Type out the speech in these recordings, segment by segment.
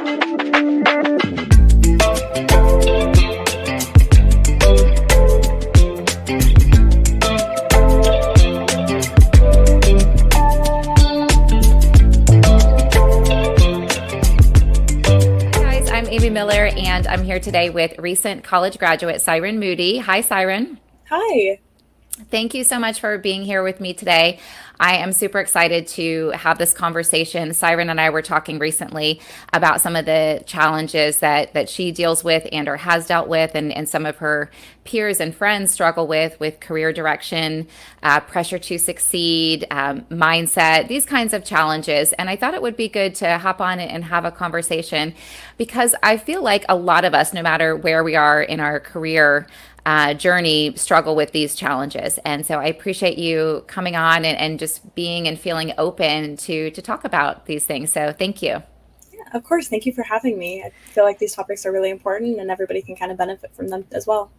And I'm here today with recent college graduate Cyren Moody. Hi, Cyren. Hi. Thank you so much for being here with me today. I am super excited to have this conversation. Cyren and I were talking recently about some of the challenges that she deals with and or has dealt with, and some of her peers and friends struggle with career direction, pressure to succeed, mindset, these kinds of challenges. And I thought it would be good to hop on and have a conversation because I feel like a lot of us, no matter where we are in our career journey, struggle with these challenges. And so I appreciate you coming on and just being and feeling open to talk about these things. So thank you. Yeah, of course. Thank you for having me. I feel like these topics are really important and everybody can kind of benefit from them as well.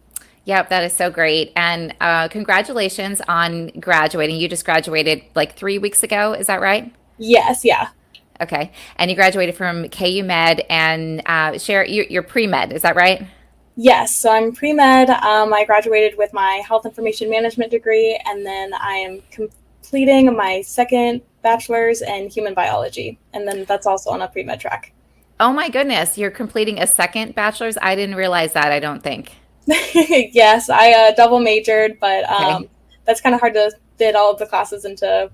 Yep, that is so great. And congratulations on graduating. You just graduated like 3 weeks ago. Is that right? Yes, yeah. Okay. And you graduated from KU Med and you're pre-med. Is that right? Yes, so I'm pre-med. I graduated with my health information management degree, and then I am completing my second bachelor's in human biology, and then that's also on a pre-med track. Oh my goodness, you're completing a second bachelor's? I didn't realize that, I don't think. Yes, I double majored, but Okay. that's kind of hard to fit all of the classes into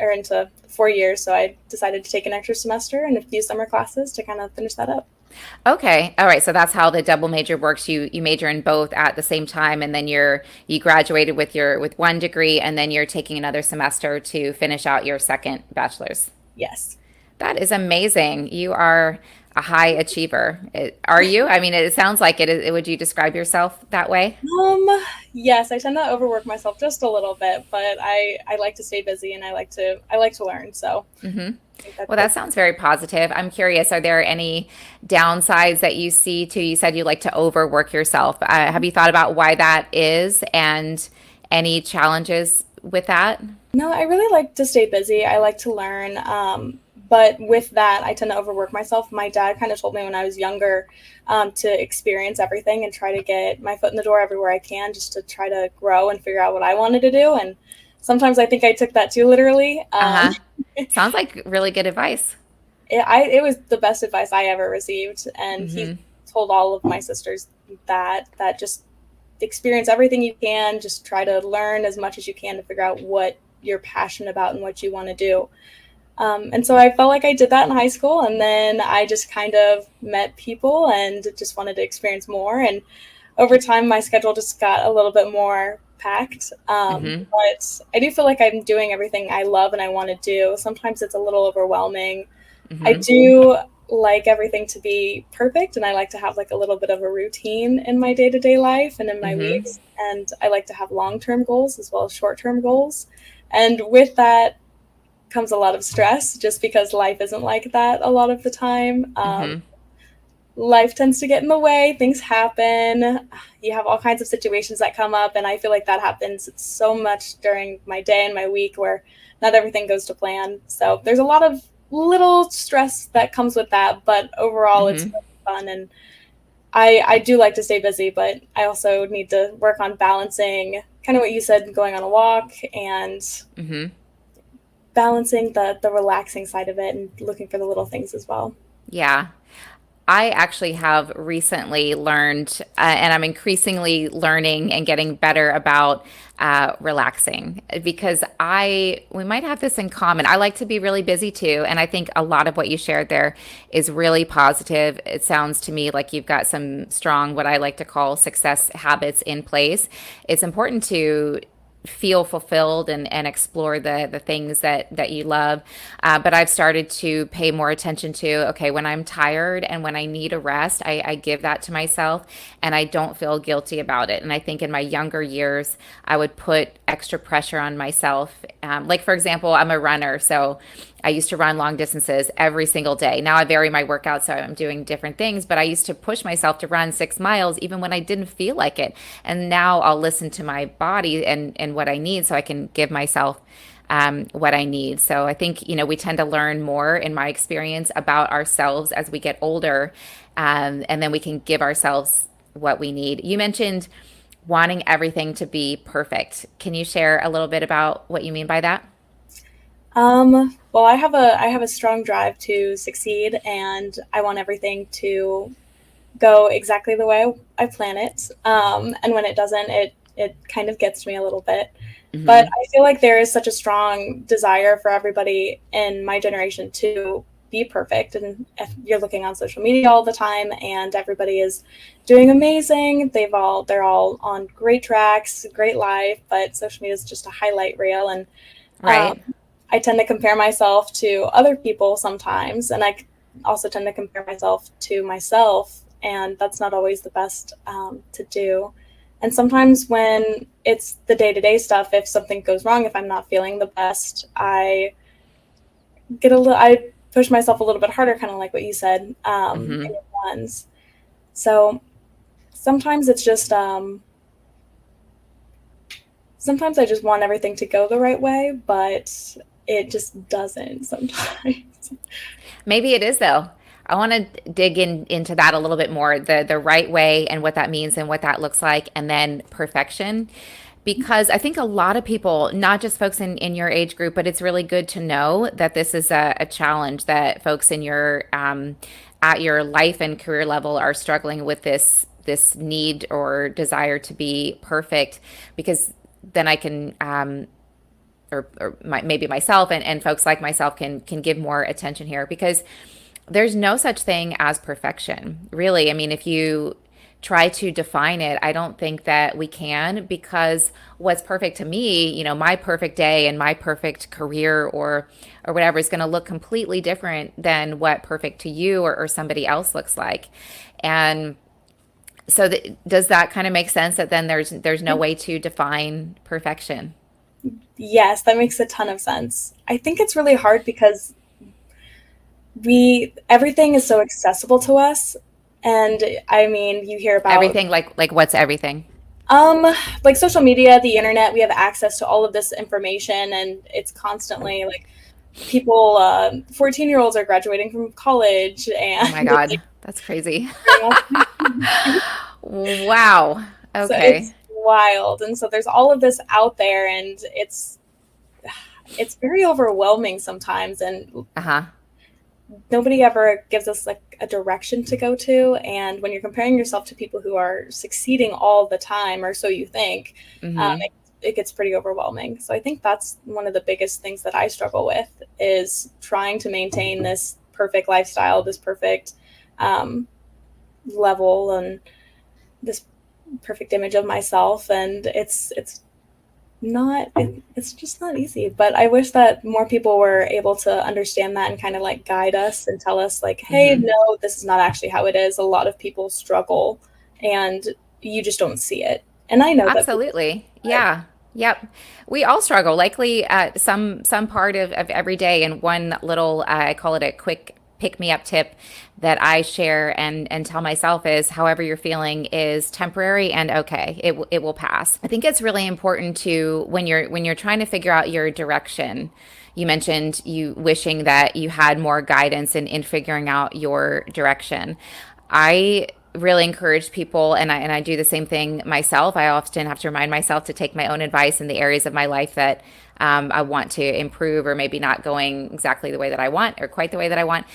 into 4 years, so I decided to take an extra semester and a few summer classes to kind of finish that up. Okay. All right. So that's how the double major works. You major in both at the same time, and then you graduated with one degree, and then you're taking another semester to finish out your second bachelor's. Yes. That is amazing. You are a high achiever. Are you? I mean, it sounds like it. Would you describe yourself that way? Um, yes, I tend to overwork myself just a little bit, but I like to stay busy and I like to learn. So Hmm. I think that's Well, that sounds very positive. I'm curious, are there any downsides that you see to, you said you like to overwork yourself. Have you thought about why that is and any challenges with that? No, I really like to stay busy. I like to learn. But with that, I tend to overwork myself. My dad kind of told me when I was younger to experience everything and try to get my foot in the door everywhere I can, just to try to grow and figure out what I wanted to do. And sometimes I think I took that too literally. Uh-huh. Sounds like really good advice. It was the best advice I ever received, and he Hmm. told all of my sisters that just experience everything you can, just try to learn as much as you can to figure out what you're passionate about and what you want to do. And so I felt like I did that in high school, and then I just kind of met people and just wanted to experience more. And over time, my schedule just got a little bit more packed. Hmm. But I do feel like I'm doing everything I love and I want to do. Sometimes it's a little overwhelming. I Hmm. do like everything to be perfect, and I like to have like a little bit of a routine in my day-to-day life and in my Hmm. weeks. And I like to have long-term goals as well as short-term goals. And with that comes a lot of stress just because life isn't like that a lot of the time. Hmm. Life tends to get in the way, things happen, you have all kinds of situations that come up, and I feel like that happens so much during my day and my week where not everything goes to plan. So there's a lot of little stress that comes with that, but overall it's Hmm. really fun. And I do like to stay busy, but I also need to work on balancing kind of what you said, going on a walk, and Hmm. balancing the relaxing side of it and looking for the little things as well. Yeah. I actually have recently learned, and I'm increasingly learning and getting better about relaxing because we might have this in common. I like to be really busy too. And I think a lot of what you shared there is really positive. It sounds to me like you've got some strong, what I like to call success habits in place. It's important to feel fulfilled and explore the things that you love. But I've started to pay more attention to, okay, when I'm tired and when I need a rest, I give that to myself and I don't feel guilty about it. And I think in my younger years, I would put extra pressure on myself. Like, for example, I'm a runner. So I used to run long distances every single day. Now I vary my workouts, so I'm doing different things, but I used to push myself to run 6 miles even when I didn't feel like it. And now I'll listen to my body and what I need so I can give myself what I need. So I think, we tend to learn more, in my experience, about ourselves as we get older, and then we can give ourselves what we need. You mentioned wanting everything to be perfect. Can you share a little bit about what you mean by that? Well, I have a strong drive to succeed, and I want everything to go exactly the way I plan it. And when it doesn't, it kind of gets me a little bit. But Hmm. I feel like there is such a strong desire for everybody in my generation to be perfect. And if you're looking on social media all the time and everybody is doing amazing, they're all on great tracks, great life, but social media is just a highlight reel. And um, Right. I tend to compare myself to other people sometimes, and I also tend to compare myself to myself, and that's not always the best to do. And sometimes when it's the day to day stuff, if something goes wrong, if I'm not feeling the best, I push myself a little bit harder, kind of like what you said in Hmm. your ones. So sometimes it's just sometimes I just want everything to go the right way, but it just doesn't sometimes. Maybe it is, though. I want to dig into that a little bit more, the right way and what that means and what that looks like, and then perfection. Because I think a lot of people, not just folks in your age group, but it's really good to know that this is a challenge that folks in your at your life and career level are struggling with this need or desire to be perfect. Because then I can maybe myself and folks like myself can give more attention here, because there's no such thing as perfection, really. I mean, if you try to define it, I don't think that we can, because what's perfect to me, my perfect day and my perfect career or whatever is going to look completely different than what perfect to you or somebody else looks like. And so does that kind of make sense, that then there's no way to define perfection? Yes, that makes a ton of sense. I think it's really hard because we everything is so accessible to us, and I mean, you hear about Everything, like what's everything? um like social media, the internet, we have access to all of this information, and it's constantly like people 14-year-olds are graduating from college Oh my and God, that's crazy. like, Wow. so Okay. it's wild. And so there's all of this out there, and it's very overwhelming sometimes, and Uh-huh. nobody ever gives us like a direction to go to. And when you're comparing yourself to people who are succeeding all the time, or so you think, Mm-hmm. it gets pretty overwhelming. So I think that's one of the biggest things that I struggle with, is trying to maintain this perfect lifestyle, this perfect um, level, and this perfect image of myself. And it's just not easy. But I wish that more people were able to understand that and kind of like guide us and tell us like, hey, Mm-hmm. no, this is not actually how it is. A lot of people struggle, and you just don't see it. And I know that people, Absolutely. Yeah. Yep. We all struggle, likely at some part of every day. And one little, I call it a quick pick me up tip that I share and tell myself is, however you're feeling is temporary and okay. It will pass. I think it's really important to, when you're trying to figure out your direction. You mentioned you wishing that you had more guidance in figuring out your direction. I really encourage people, and I do the same thing myself. I often have to remind myself to take my own advice in the areas of my life that I want to improve, or maybe not going exactly the way that I want, or quite the way that I want.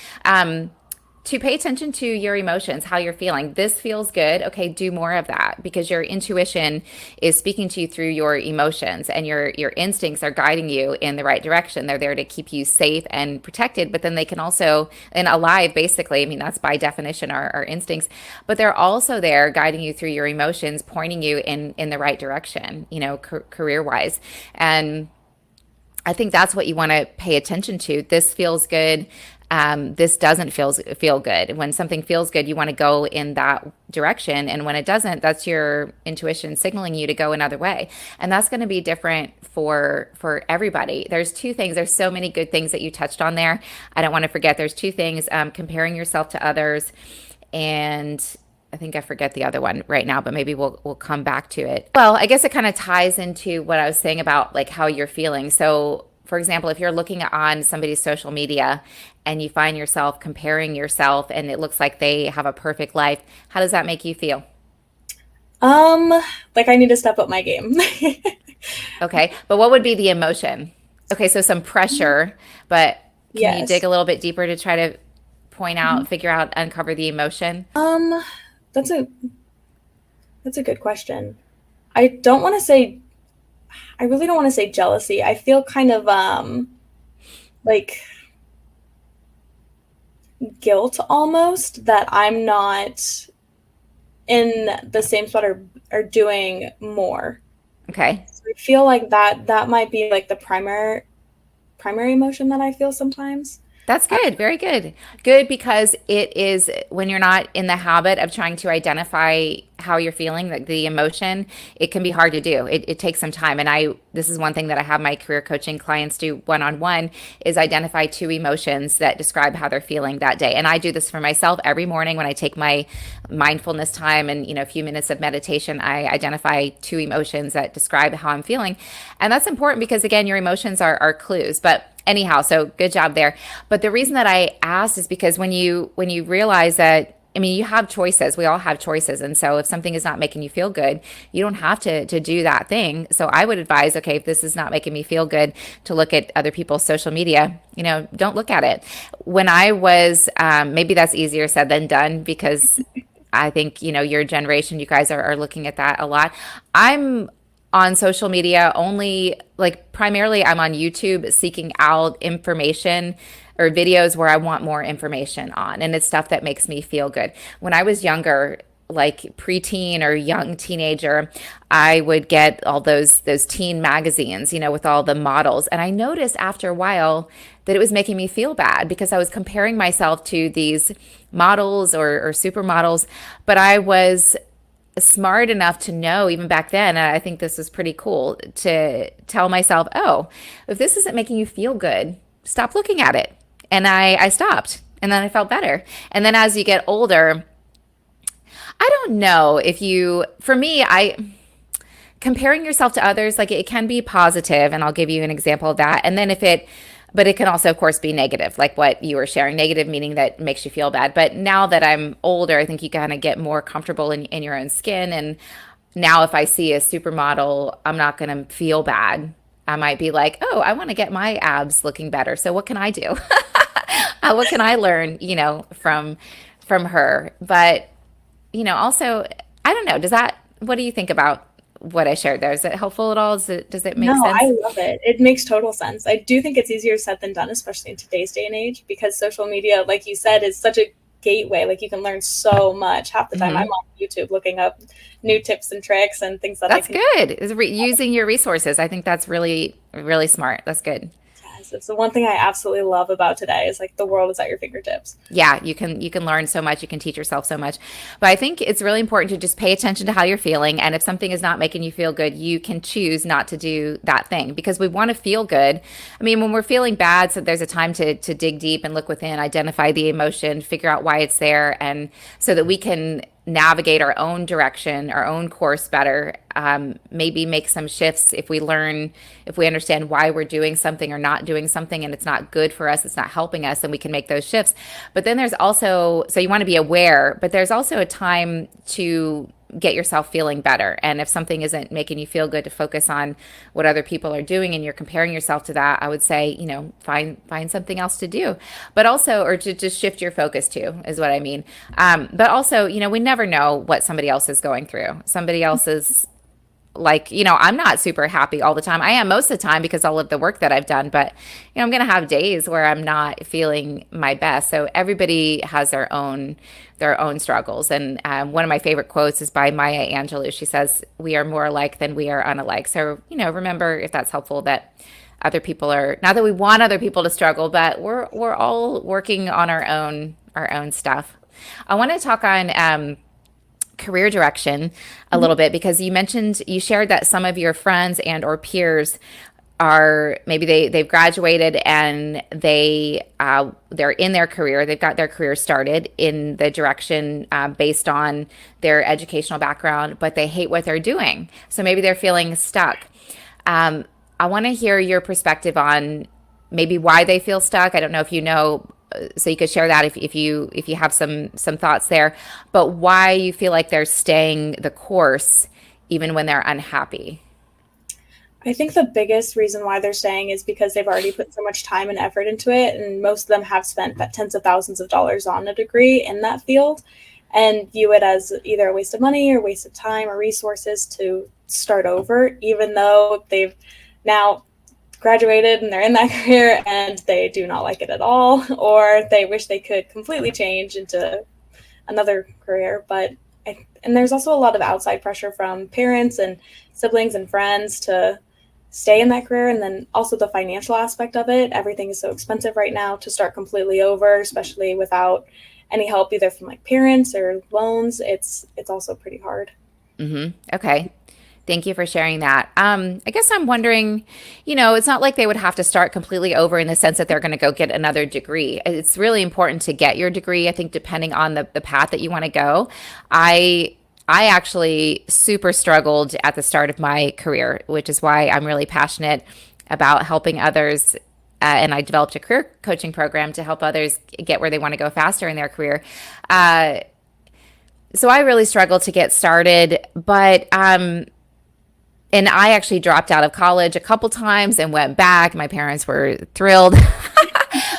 To pay attention to your emotions, how you're feeling. This feels good. Okay, do more of that, because your intuition is speaking to you through your emotions, and your instincts are guiding you in the right direction. They're there to keep you safe and protected, but then they can also, and alive, basically. I mean, that's by definition our instincts, but they're also there guiding you through your emotions, pointing you in the right direction, career wise. And I think that's what you want to pay attention to. This feels good. This doesn't feel good. When something feels good, you want to go in that direction, and when it doesn't, that's your intuition signaling you to go another way. And that's going to be different for everybody. There's two things. There's so many good things that you touched on there. I don't want to forget. There's two things: comparing yourself to others, and I think I forget the other one right now, but maybe we'll come back to it. Well, I guess it kind of ties into what I was saying about like how you're feeling. So for example, if you're looking on somebody's social media and you find yourself comparing yourself and it looks like they have a perfect life, how does that make you feel? Um, like I need to step up my game. Okay. But what would be the emotion? Okay. So some pressure, but can you dig Yes. a little bit deeper to try to point Mhm. out, figure out, uncover the emotion? Um, that's a that's a good question. I don't want to say I really don't want to say jealousy. I feel kind of like guilt almost that I'm not in the same spot or doing more. Okay. So I feel like that might be like the primary emotion that I feel sometimes. That's good. Very good. Good because it is when you're not in the habit of trying to identify how you're feeling, like the emotion, it can be hard to do. It takes some time. And this is one thing that I have my career coaching clients do one-on-one is identify two emotions that describe how they're feeling that day. And I do this for myself every morning when I take my mindfulness time and, a few minutes of meditation, I identify two emotions that describe how I'm feeling. And that's important because again, your emotions are clues. But anyhow, so good job there. But the reason that I asked is because when you realize that you have choices. We all have choices. And so if something is not making you feel good, you don't have to do that thing. So I would advise, okay, if this is not making me feel good, to look at other people's social media, don't look at it. When I was, maybe that's easier said than done because I think, your generation, you guys are looking at that a lot. I'm on social media only, like primarily I'm on YouTube seeking out information or videos where I want more information on. And it's stuff that makes me feel good. When I was younger, like preteen or young teenager, I would get all those teen magazines, with all the models. And I noticed after a while that it was making me feel bad because I was comparing myself to these models or supermodels, but I was smart enough to know even back then, and I think this is pretty cool, to tell myself, oh, if this isn't making you feel good, stop looking at it. And I stopped and then I felt better. And then as you get older, I don't know if for me, comparing yourself to others, like it can be positive, and I'll give you an example of that. And then but it can also, of course, be negative, like what you were sharing, negative meaning that makes you feel bad. But now that I'm older, I think you kind of get more comfortable in your own skin. And now if I see a supermodel, I'm not going to feel bad. I might be like, oh, I want to get my abs looking better. So what can I do? What can I learn, from her? But, also, I don't know. What do you think about what I shared there? Is it helpful at all? Does it make No, I sense? love it. It makes total sense. I do think it's easier said than done, especially in today's day and age, because social media, like you said, is such a gateway. Like you can learn so much. Half the time I'm Hmm. on YouTube looking up new tips and tricks and things that I That's can. good. Is using your resources. I think that's really, really smart. That's good. Yes, it's the one thing I absolutely love about today is like the world is at your fingertips. Yeah, you can learn so much, you can teach yourself so much. But I think it's really important to just pay attention to how you're feeling, and if something is not making you feel good, you can choose not to do that thing because we want to feel good. When we're feeling bad, so there's a time to dig deep and look within, identify the emotion, figure out why it's there, and so that we can navigate our own direction, our own course better. Maybe make some shifts if we understand why we're doing something or not doing something and it's not good for us, it's not helping us, then we can make those shifts. But then there's also, so you want to be aware, but there's also a time to get yourself feeling better. And if something isn't making you feel good, to focus on what other people are doing and you're comparing yourself to that, I would say, find something else to do. But also, or to just shift your focus to, is what I mean. But also, we never know what somebody else is going through. Somebody else's, like, I'm not super happy all the time. I am most of the time because all of the work that I've done, but I'm going to have days where I'm not feeling my best. So everybody has their own struggles. And one of my favorite quotes is by Maya Angelou. She says, "We are more alike than we are unalike." So, remember, if that's helpful, that other people are, not that we want other people to struggle, but we're all working on our own stuff. I want to talk on career direction a little bit because you shared that some of your friends and or peers are, maybe they've graduated and they're in their career, they've got their career started in the direction based on their educational background, but they hate what they're doing, so maybe they're feeling stuck. I want to hear your perspective on maybe why they feel stuck. I don't know if you know, so you could share that if you have some thoughts there, but why you feel like they're staying the course even when they're unhappy. I think the biggest reason why they're staying is because they've already put so much time and effort into it, and most of them have spent tens of thousands of dollars on a degree in that field, and view it as either a waste of money or waste of time or resources to start over, even though they've now graduated and they're in that career and they do not like it at all, or they wish they could completely change into another career. And there's also a lot of outside pressure from parents and siblings and friends to stay in that career, and then also the financial aspect of it. Everything is so expensive right now to start completely over, especially without any help either from like parents or loans. It's also pretty hard. Okay. Thank you for sharing that. I guess I'm wondering, it's not like they would have to start completely over in the sense that they're going to go get another degree. It's really important to get your degree, I think, depending on the path that you want to go. I I actually super struggled at the start of my career, which is why I'm really passionate about helping others. And I developed a career coaching program to help others get where they want to go faster in their career. Uh, so I really struggled to get started, and I actually dropped out of college a couple times and went back. My parents were thrilled.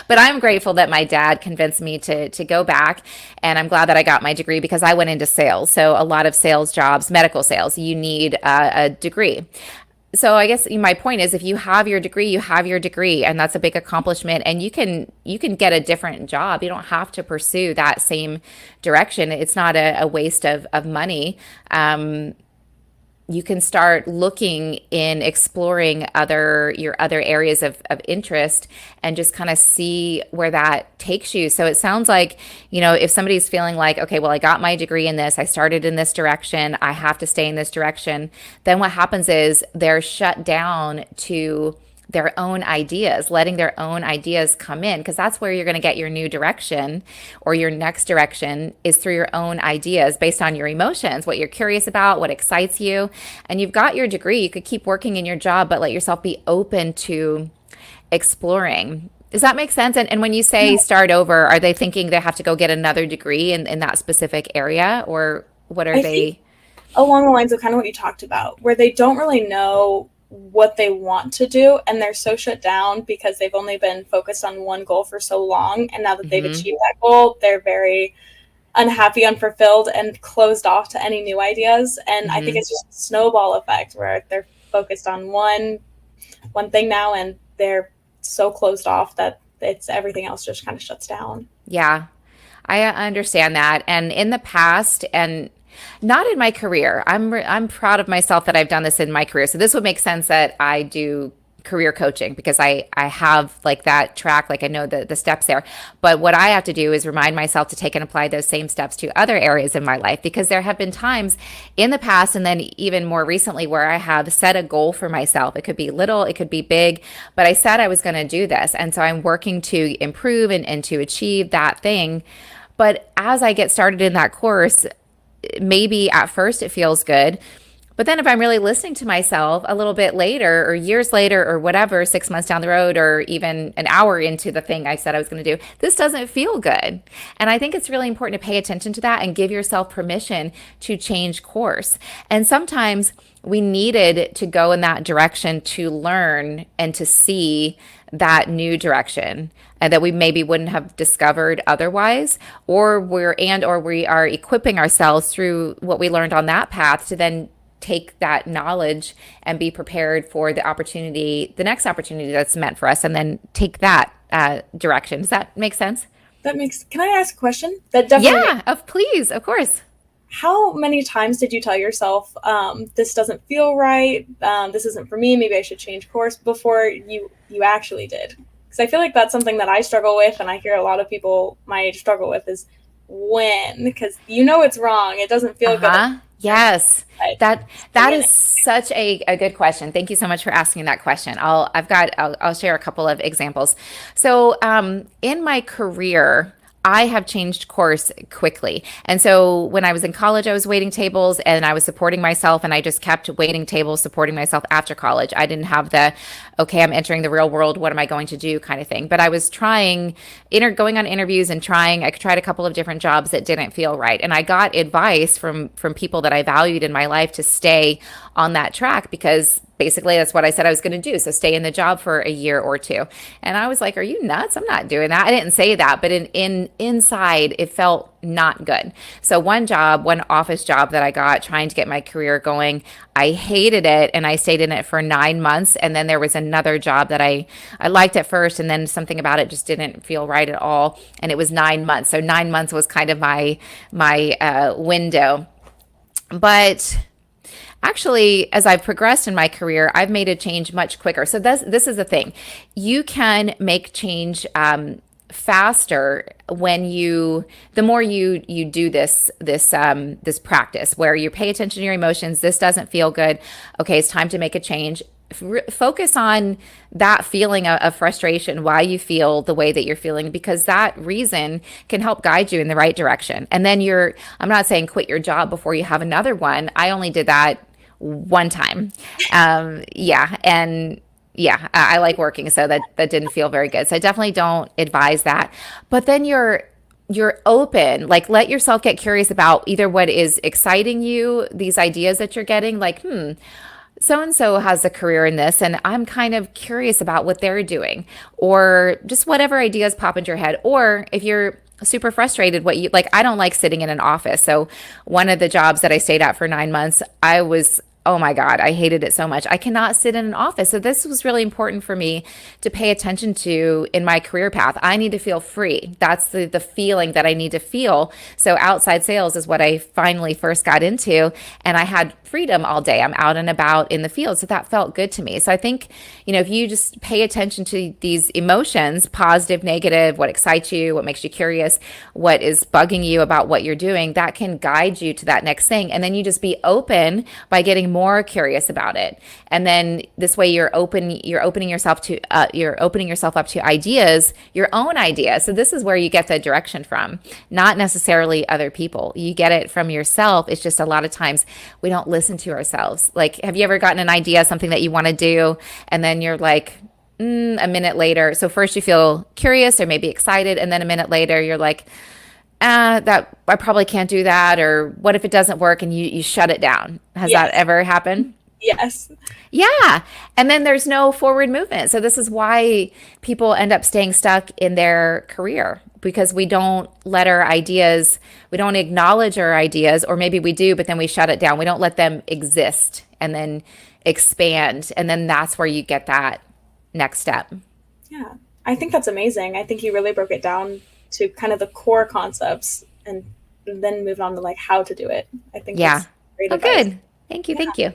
But I'm grateful that my dad convinced me to go back. And I'm glad that I got my degree because I went into sales. So a lot of sales jobs, medical sales, you need a degree. So I guess my point is if you have your degree, you have your degree, and that's a big accomplishment, and you can get a different job. You don't have to pursue that same direction. It's not a waste of money. You can start looking in exploring your other areas of interest and just kind of see where that takes you. So it sounds like, if somebody's feeling like, okay, well, I got my degree in this, I started in this direction, I have to stay in this direction, then what happens is they're shut down to their own ideas, letting their own ideas come in, because that's where you're going to get your new direction or your next direction is through your own ideas based on your emotions, what you're curious about, what excites you. And you've got your degree, you could keep working in your job, but let yourself be open to exploring. Does that make sense? And when you say start over, are they thinking they have to go get another degree in that specific area, or what are I think they? along the lines of kind of what you talked about, where they don't really know what they want to do and they're so shut down because they've only been focused on one goal for so long. And now that they've Hmm. achieved that goal, they're very unhappy, unfulfilled, and closed off to any new ideas. And I think Hmm. it's just a snowball effect where they're focused on one thing now and they're so closed off that it's everything else just kind of shuts down. Yeah. I understand that. And in the past, and not in my career, I'm proud of myself that I've done this in my career. So this would make sense that I do career coaching because I have like that track, like I know the steps there. But what I have to do is remind myself to take and apply those same steps to other areas in my life because there have been times in the past and then even more recently where I have set a goal for myself. It could be little, it could be big, but I said I was going to do this. And so I'm working to improve and to achieve that thing. But as I get started in that course, maybe at first it feels good. But then if I'm really listening to myself a little bit later or years later or whatever, 6 months down the road or even an hour into the thing I said I was going to do, this doesn't feel good. And I think it's really important to pay attention to that and give yourself permission to change course. And sometimes we needed to go in that direction to learn and to see that new direction and that we maybe wouldn't have discovered otherwise, or we are equipping ourselves through what we learned on that path to then take that knowledge and be prepared for the next opportunity that's meant for us, and then take that direction. Does that make sense? Can I ask a question? That definitely makes. Yeah, please, of course. How many times did you tell yourself, this doesn't feel right, this isn't for me, maybe I should change course, before you actually did? Because I feel like that's something that I struggle with, and I hear a lot of people my age struggle with, is when, because it's wrong, it doesn't feel good, Uh-huh. Yes. but That stay in is it. such a good question. Thank you so much for asking that question. I'll share a couple of examples. So, in my career, I have changed course quickly. And so when I was in college, I was waiting tables and I was supporting myself, and I just kept waiting tables, supporting myself after college. I didn't have the, okay, I'm entering the real world. What am I going to do kind of thing. But I was going on interviews and I tried a couple of different jobs that didn't feel right. And I got advice from people that I valued in my life to stay on that track, because basically that's what I said I was going to do. So stay in the job for a year or two. And I was like, are you nuts? I'm not doing that. I didn't say that, but inside it felt not good. So one office job that I got trying to get my career going, I hated it, and I stayed in it for 9 months. And then there was another job that I liked at first, and then something about it just didn't feel right at all. And it was 9 months. So 9 months was kind of my window. But actually, as I've progressed in my career, I've made a change much quicker. So this is the thing. You can make change faster when the more you do this practice where you pay attention to your emotions. This doesn't feel good. Okay, it's time to make a change. Focus on that feeling of frustration, why you feel the way that you're feeling, because that reason can help guide you in the right direction. And then I'm not saying quit your job before you have another one. I only did that one time. Yeah. And yeah, I like working. So that didn't feel very good. So I definitely don't advise that. But then you're open, like let yourself get curious about either what is exciting you, these ideas that you're getting, like, so and so has a career in this, and I'm kind of curious about what they're doing, or just whatever ideas pop into your head. Or if you're super frustrated, what you like, I don't like sitting in an office. So one of the jobs that I stayed at for 9 months, oh my God, I hated it so much. I cannot sit in an office. So this was really important for me to pay attention to in my career path. I need to feel free. That's the feeling that I need to feel. So outside sales is what I finally first got into, and I had freedom all day. I'm out and about in the field. So that felt good to me. So I think, if you just pay attention to these emotions, positive, negative, what excites you, what makes you curious, what is bugging you about what you're doing, that can guide you to that next thing. And then you just be open by getting more curious about it. And then this way you're opening yourself up to ideas, your own ideas. So this is where you get the direction from, not necessarily other people. You get it from yourself. It's just a lot of times we don't listen to ourselves. Like, have you ever gotten an idea, something that you want to do, and then you're like, a minute later. So first you feel curious or maybe excited, and then a minute later you're like, that I probably can't do that, or what if it doesn't work, and you shut it down. Has that Yes. ever happened? Yes. Yeah. And then there's no forward movement. So this is why people end up staying stuck in their career, because we don't we don't acknowledge our ideas, or maybe we do, but then we shut it down. We don't let them exist and then expand. And then that's where you get that next step. Yeah. I think that's amazing. I think you really broke it down to kind of the core concepts and then moved on to like how to do it. I think Yeah. that's great Oh, advice. good. Thank you. Yeah. Thank you.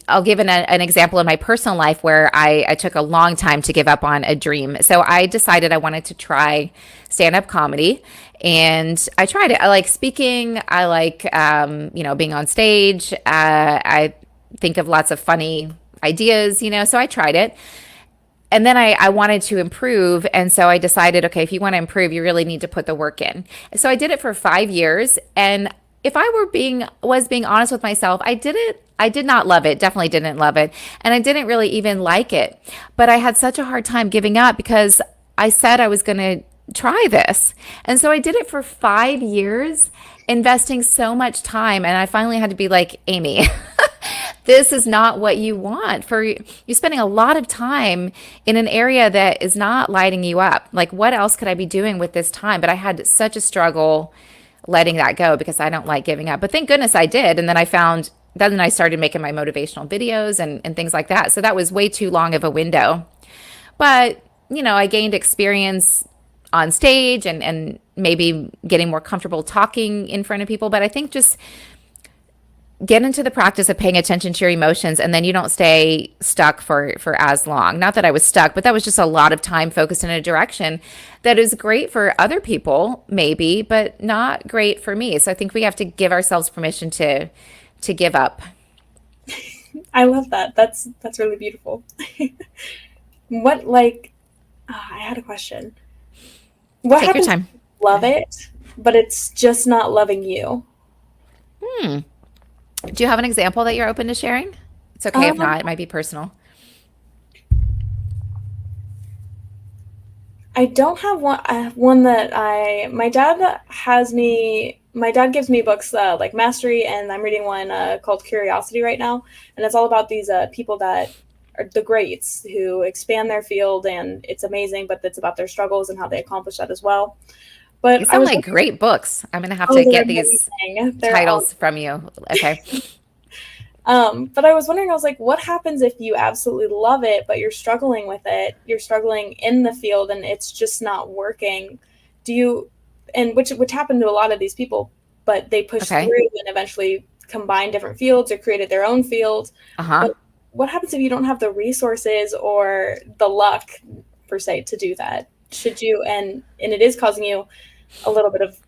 I'll give an example in my personal life where I took a long time to give up on a dream. So I decided I wanted to try stand-up comedy, and I tried it. I like speaking. I like, being on stage. I think of lots of funny ideas, so I tried it. And then I wanted to improve. And so I decided, okay, if you want to improve, you really need to put the work in. So I did it for 5 years. And if I was being honest with myself, I did not love it. Definitely didn't love it. And I didn't really even like it. But I had such a hard time giving up because I said I was going to try this. And so I did it for 5 years, investing so much time. And I finally had to be like, Amy, this is not what you want. You're spending a lot of time in an area that is not lighting you up. Like, what else could I be doing with this time? But I had such a struggle letting that go because I don't like giving up. But thank goodness I did. And then I started making my motivational videos and things like that. So that was way too long of a window. But, I gained experience on stage and maybe getting more comfortable talking in front of people. But I think just get into the practice of paying attention to your emotions, and then you don't stay stuck for as long. Not that I was stuck, but that was just a lot of time focused in a direction that is great for other people maybe, but not great for me. So I think we have to give ourselves permission to give up. I love that. That's really beautiful. What like I had a question. What Take your happens if time. you love it, but it's just not loving you? Hmm. Do you have an example that you're open to sharing? It's okay if Um, not. It might be personal. I don't have one that my dad has me. My dad gives me books like Mastery, and I'm reading one called Curiosity right now, and it's all about these people that are the greats who expand their field, and it's amazing. But it's about their struggles and how they accomplish that as well. But These I sound was like wondering, great books. I'm going to have oh, to they're get these amazing. They're all. titles from you. Okay. But I was wondering, I was like, what happens if you absolutely love it, but you're struggling with it? You're struggling in the field, and it's just not working. Do you, and which happened to a lot of these people, but they pushed Okay. through and eventually combined different fields or created their own field. Uh-huh. But what happens if you don't have the resources or the luck per se to do that? Should you, and it is causing you a little bit of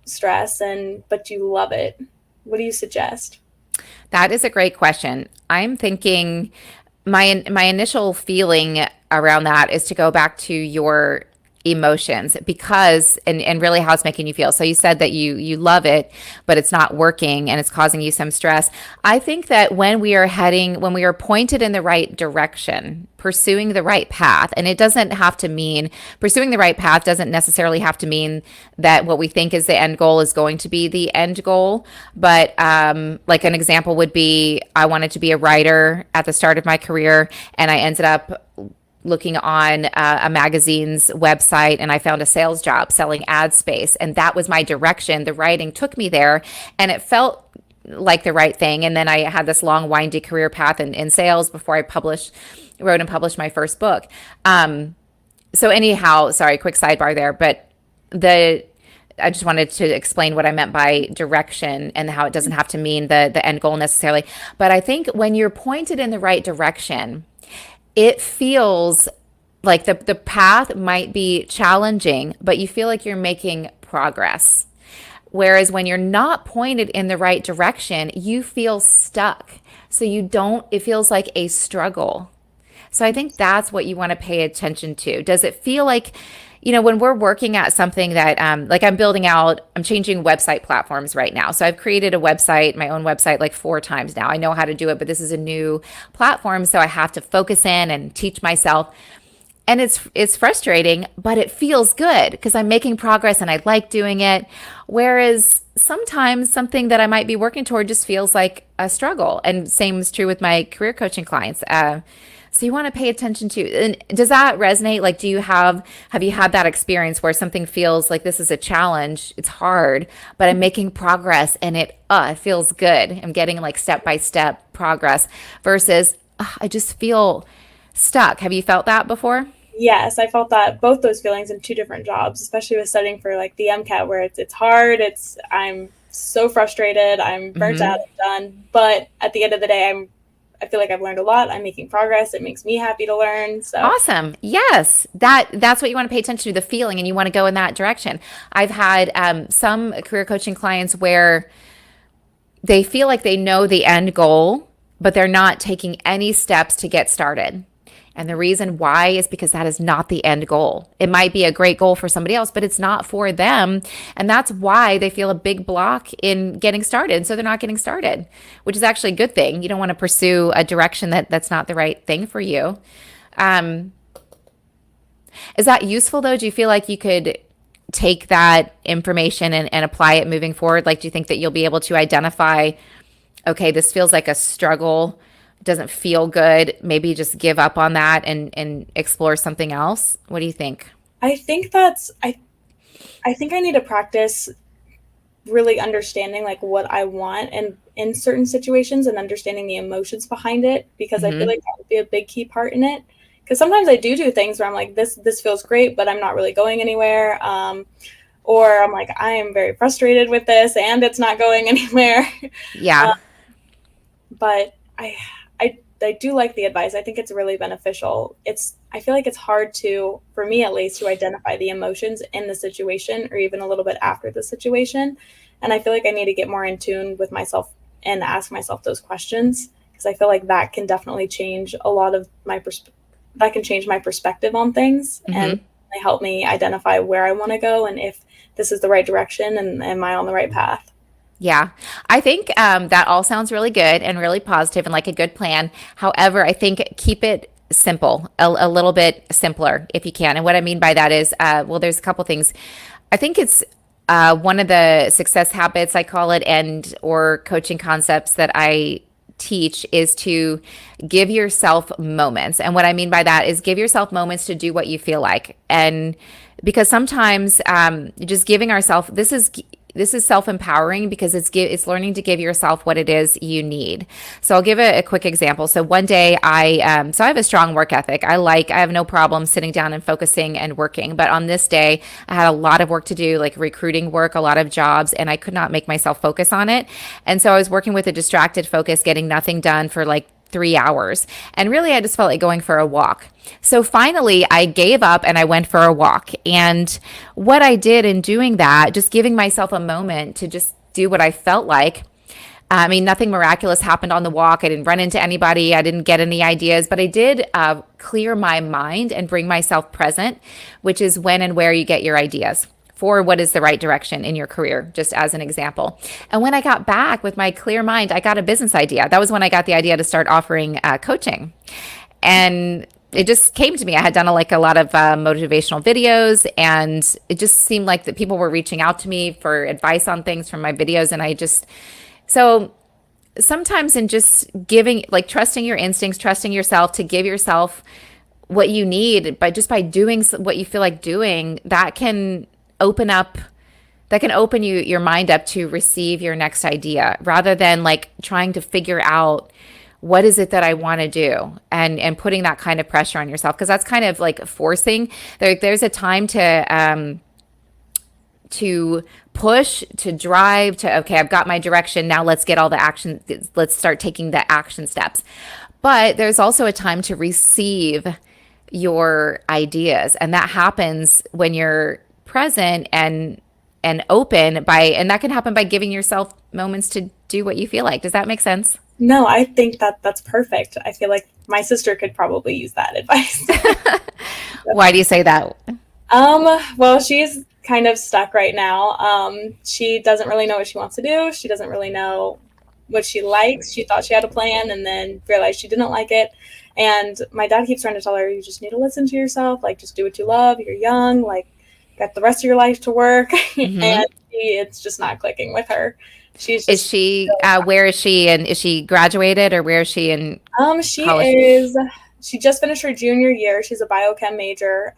stress, and but you love it? What do you suggest? That is a great question. I'm thinking my initial feeling around that is to go back to your emotions because and really how it's making you feel. So you said that you love it, but it's not working and it's causing you some stress. I think that when we are pointed in the right direction, pursuing the right path, and it doesn't have to mean pursuing the right path doesn't necessarily have to mean that what we think is the end goal is going to be the end goal. But like an example would be I wanted to be a writer at the start of my career, and I ended up looking on a magazine's website and I found a sales job selling ad space. And that was my direction. The writing took me there and it felt like the right thing. And then I had this long, windy career path in sales before I wrote and published my first book. So anyhow, sorry, quick sidebar there, but the I just wanted to explain what I meant by direction and how it doesn't have to mean the end goal necessarily. But I think when you're pointed in the right direction, it feels like the path might be challenging, but you feel like you're making progress. Whereas when you're not pointed in the right direction, you feel stuck. So it feels like a struggle. So I think that's what you want to pay attention to. Does it feel like, when we're working at something that, like I'm changing website platforms right now. So I've created my own website, like 4 times now. I know how to do it, but this is a new platform. So I have to focus in and teach myself. And it's frustrating, but it feels good because I'm making progress and I like doing it. Whereas sometimes something that I might be working toward just feels like a struggle. And same is true with my career coaching clients. So you want to pay attention to, and does that resonate? Like, have you had that experience where something feels like this is a challenge? It's hard, but I'm making progress and it feels good. I'm getting like step by step progress versus I just feel stuck. Have you felt that before? Yes, I felt that both those feelings in two different jobs, especially with studying for like the MCAT, where it's hard. I'm so frustrated. I'm burnt out. Hmm. I'm done. But at the end of the day, I feel like I've learned a lot. I'm making progress. It makes me happy to learn. So Awesome. Yes, that's what you want to pay attention to, the feeling, and you want to go in that direction. I've had some career coaching clients where they feel like they know the end goal, but they're not taking any steps to get started. And the reason why is because that is not the end goal. It might be a great goal for somebody else, but it's not for them. And that's why they feel a big block in getting started. So they're not getting started, which is actually a good thing. You don't want to pursue a direction that's not the right thing for you. Um, is that useful though? Do you feel like you could take that information and apply it moving forward? Like, do you think that you'll be able to identify, okay, this feels like a struggle, doesn't feel good, maybe just give up on that and explore something else? What do you think? I think I think I need to practice really understanding like what I want and in certain situations and understanding the emotions behind it because I feel Hmm. like that would be a big key part in it. Because sometimes I do things where I'm like this feels great, but I'm not really going anywhere. Or I'm like I am very frustrated with this and it's not going anywhere. Yeah. But I do like the advice. I think it's really beneficial. I feel like it's hard to, for me at least, to identify the emotions in the situation or even a little bit after the situation. And I feel like I need to get more in tune with myself and ask myself those questions because I feel like that can definitely change a lot of that can change my perspective on things and Hmm. help me identify where I want to go and if this is the right direction and am I on the right path. Yeah, I think that all sounds really good and really positive and like a good plan. However, I think keep it simple, a little bit simpler if you can. And what I mean by that is, well, there's a couple things. I think it's one of the success habits, I call it, and or coaching concepts that I teach is to give yourself moments. And what I mean by that is give yourself moments to do what you feel like. And because sometimes just giving ourselves this is self-empowering because it's learning to give yourself what it is you need. So I'll give a quick example. So one day I have a strong work ethic. I have no problem sitting down and focusing and working. But on this day, I had a lot of work to do, like recruiting work, a lot of jobs, and I could not make myself focus on it. And so I was working with a distracted focus, getting nothing done for like 3 hours. And really, I just felt like going for a walk. So finally, I gave up and I went for a walk. And what I did in doing that, just giving myself a moment to just do what I felt like. I mean, nothing miraculous happened on the walk. I didn't run into anybody. I didn't get any ideas, but I did clear my mind and bring myself present, which is when and where you get your ideas for what is the right direction in your career, just as an example. And when I got back with my clear mind, I got a business idea. That was when I got the idea to start offering coaching. And it just came to me. I had done a lot of motivational videos, and it just seemed like that people were reaching out to me for advice on things from my videos. And so sometimes in just giving, like trusting your instincts, trusting yourself to give yourself what you need, by doing what you feel like doing, open up that can open your mind up to receive your next idea rather than like trying to figure out what is it that I want to do and putting that kind of pressure on yourself, because that's kind of like forcing. There's a time to push, to drive, to okay, I've got my direction, now let's get all the action, let's start taking the action steps. But there's also a time to receive your ideas, and that happens when you're present and open and that can happen by giving yourself moments to do what you feel like. Does that make sense? No, I think that's perfect. I feel like my sister could probably use that advice. Why do you say that? Well, she's kind of stuck right now. She doesn't really know what she wants to do. She doesn't really know what she likes. She thought she had a plan and then realized she didn't like it. And my dad keeps trying to tell her, you just need to listen to yourself. Like, just do what you love. You're young. Like, got the rest of your life to work. And it's just not clicking with her. She's Is just she where is she, and is she graduated, or where is she in she college? is she just finished her junior year. She's a biochem major.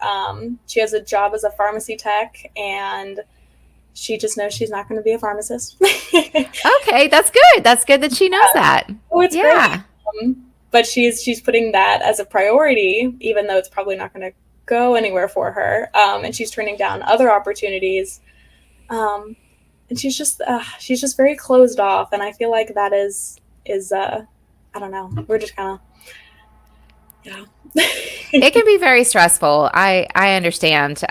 She has a job as a pharmacy tech, and she just knows she's not going to be a pharmacist. Okay, that's good. That's good that she knows that. Oh, it's Yeah. great. But she's putting that as a priority, even though it's probably not going to go anywhere for her. And she's turning down other opportunities. And she's just very closed off. And I feel like that is I don't know. We're just kind of, It can be very stressful. I understand.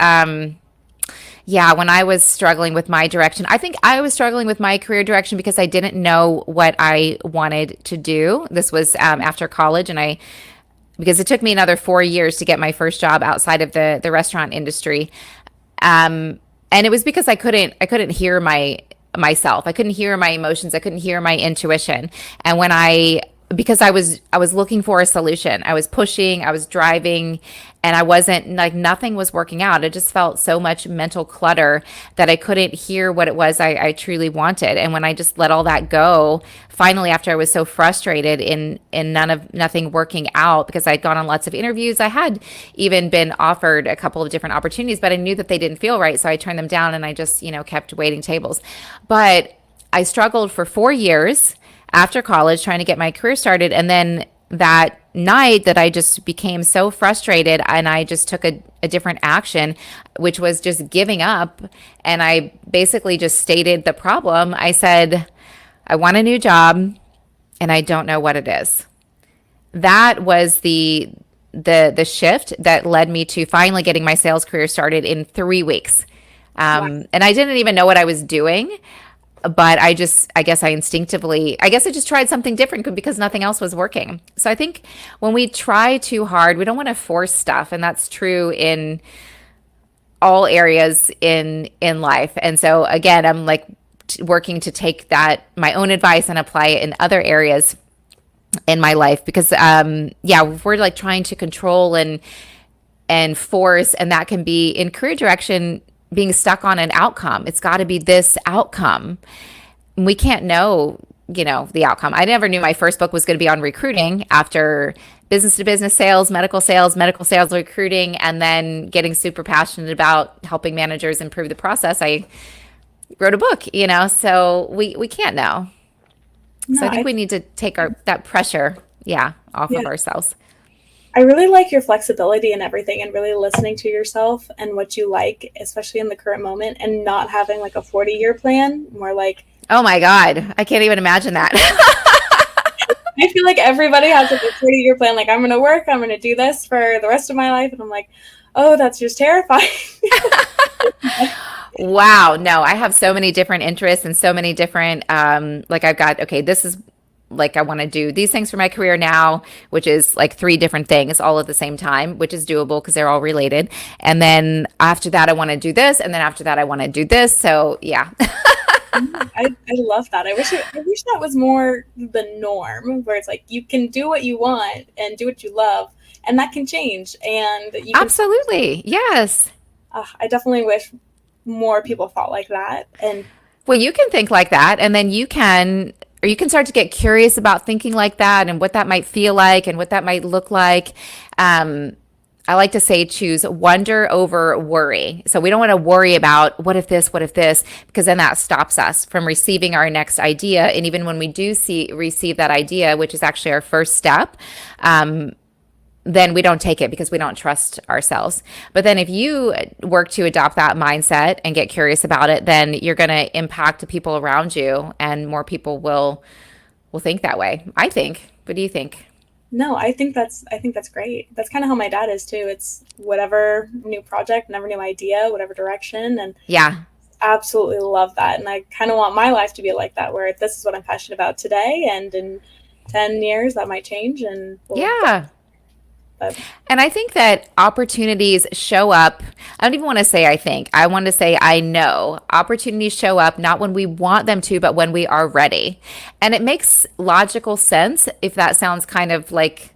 Yeah, when I was struggling with my direction, I think I was struggling with my career direction because I didn't know what I wanted to do. This was after college, and because it took me another 4 years to get my first job outside of the restaurant industry. And it was because I couldn't hear myself. I couldn't hear my emotions. I couldn't hear my intuition. And because I was looking for a solution. I was pushing, I was driving, and I wasn't, like, nothing was working out. It just felt so much mental clutter that I couldn't hear what it was I truly wanted. And when I just let all that go, finally, after I was so frustrated in nothing working out, because I'd gone on lots of interviews, I had even been offered a couple of different opportunities, but I knew that they didn't feel right. So I turned them down, and I just, kept waiting tables. But I struggled for 4 years after college trying to get my career started. And then that night that I just became so frustrated, and I just took a different action, which was just giving up. And I basically just stated the problem. I said, I want a new job and I don't know what it is. That was the shift that led me to finally getting my sales career started in 3 weeks. Wow. And I didn't even know what I was doing. But I guess I just tried something different because nothing else was working. So I think when we try too hard, we don't want to force stuff. And that's true in all areas in life. And so again, I'm like working to take that my own advice and apply it in other areas in my life because yeah, if we're like trying to control and force, and that can be in career direction being stuck on an outcome. It's got to be this outcome. We can't know, the outcome. I never knew my first book was going to be on recruiting after business to business sales, medical sales, recruiting, and then getting super passionate about helping managers improve the process. I wrote a book, so we can't know. So No, I think we need to take that pressure, yeah, off yeah, of ourselves. I really like your flexibility and everything, and really listening to yourself and what you like, especially in the current moment, and not having like a 40-year plan. More like, Oh my God, I can't even imagine that. I feel like everybody has like a 40-year plan. Like, I'm going to work, I'm going to do this for the rest of my life. And I'm like, oh, that's just terrifying. Wow. No, I have so many different interests and so many different, like I've got, okay, this is like I want to do these things for my career now, which is like three different things all at the same time, which is doable because they're all related. And then after that, I want to do this. And then after that, I want to do this. So yeah. I love that. I wish that was more the norm, where it's like you can do what you want and do what you love, and that can change. And you can, Absolutely. Yes. I definitely wish more people thought like that. And Well, you can think like that, and then you can start to get curious about thinking like that and what that might feel like and what that might look like. I like to say choose wonder over worry. So we don't want to worry about what if this, because then that stops us from receiving our next idea. And even when we do receive that idea, which is actually our first step, then we don't take it because we don't trust ourselves. But then if you work to adopt that mindset and get curious about it, then you're going to impact the people around you, and more people will think that way. I think. What do you think? no, I think that's great. That's kind of how my dad is too. It's whatever new project, whatever new idea, whatever direction, and Yeah. absolutely love that. And I kind of want my life to be like that, where this is what I'm passionate about today, and in 10 years that might change, and we'll. Yeah. But And I think that opportunities show up. I don't even want to say I think. I want to say I know. Opportunities show up not when we want them to, but when we are ready. And it makes logical sense if that sounds kind of like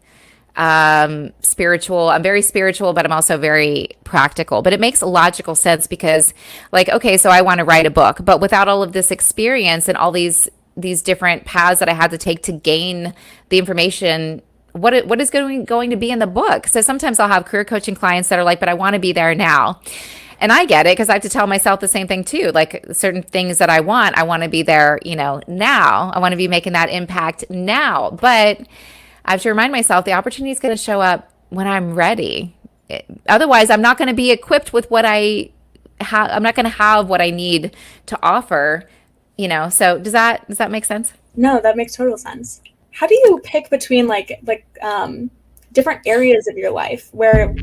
spiritual. I'm very spiritual, but I'm also very practical. But it makes logical sense because, like, okay, so I want to write a book, but without all of this experience and all these different paths that I had to take to gain the information, what is going to be in the book? So sometimes I'll have career coaching clients that are like, but I want to be there now. And I get it because I have to tell myself the same thing too. Like certain things that I want to be there, now. I want to be making that impact now. But I have to remind myself the opportunity is going to show up when I'm ready. Otherwise, I'm not going to be equipped with what I have. I'm not going to have what I need to offer, So does that make sense? no, that makes total sense. How do you pick between different areas of your life, where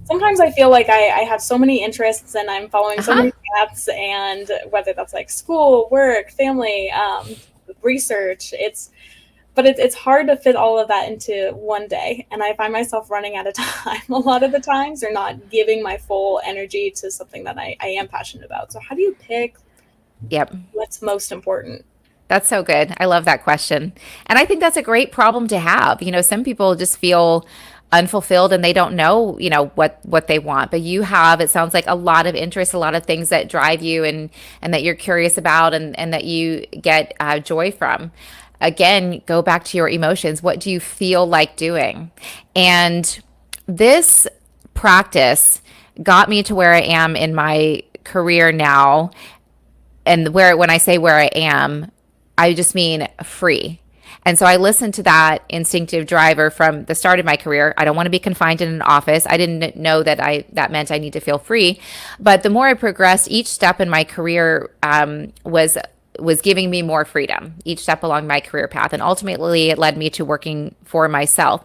sometimes I feel like I have so many interests and I'm following so Uh-huh. many paths, and whether that's like school, work, family, research, it's hard to fit all of that into one day, and I find myself running out of time a lot of the times, or not giving my full energy to something that I am passionate about. So how do you pick Yep. what's most important? That's so good. I love that question. And I think that's a great problem to have. Some people just feel unfulfilled and they don't know, what they want. But you have, it sounds like, a lot of interest, a lot of things that drive you and that you're curious about, and that you get joy from. Again, go back to your emotions. What do you feel like doing? And this practice got me to where I am in my career now. And when I say where I am, I just mean free. And so I listened to that instinctive driver from the start of my career. I don't want to be confined in an office. I didn't know that meant I need to feel free. But the more I progressed, each step in my career was giving me more freedom, each step along my career path. And ultimately, it led me to working for myself.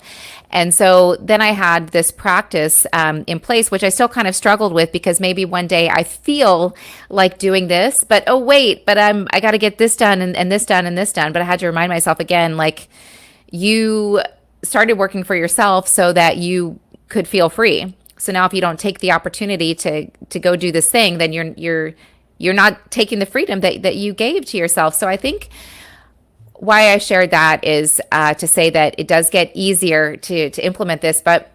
And so then I had this practice in place, which I still kind of struggled with, because maybe one day I feel like doing this, but oh, wait, but I got to get this done and this done and this done. But I had to remind myself again, like, you started working for yourself so that you could feel free. So now if you don't take the opportunity to go do this thing, then you're not taking the freedom that you gave to yourself. So I think why I shared that is to say that it does get easier to implement this, but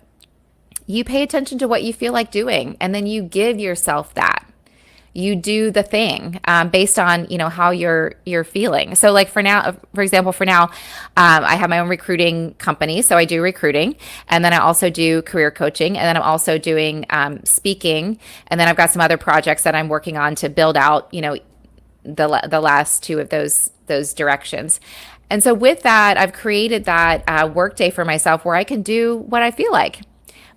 you pay attention to what you feel like doing, and then you give yourself that. You do the thing based on how you're feeling. So like for now, for example, I have my own recruiting company, so I do recruiting, and then I also do career coaching, and then I'm also doing speaking, and then I've got some other projects that I'm working on to build out the last two of those directions. And so with that, I've created that work day for myself where I can do what I feel like.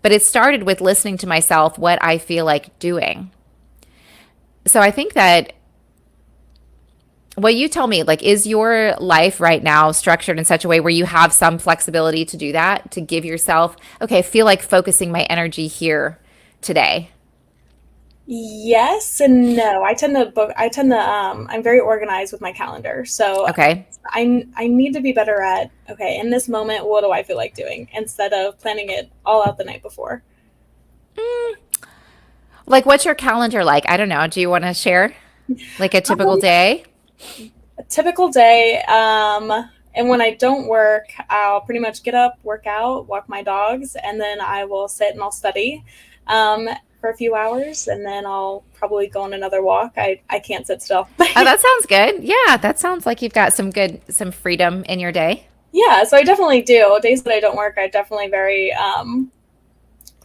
But it started with listening to myself, what I feel like doing. So I think that what you tell me, like, is your life right now structured in such a way where you have some flexibility to do that, to give yourself, okay, I feel like focusing my energy here today? Yes and no. I'm very organized with my calendar. So Okay. I need to be better at, okay, in this moment, what do I feel like doing instead of planning it all out the night before. Like, what's your calendar like? I don't know. Do you want to share like a typical Um, day? a typical day, and when I don't work, I'll pretty much get up, work out, walk my dogs, and then I will sit and I'll study for a few hours, and then I'll probably go on another walk. I can't sit still. Oh, that sounds good. Yeah, that sounds like you've got some freedom in your day. Yeah, so I definitely do. Days that I don't work, I definitely very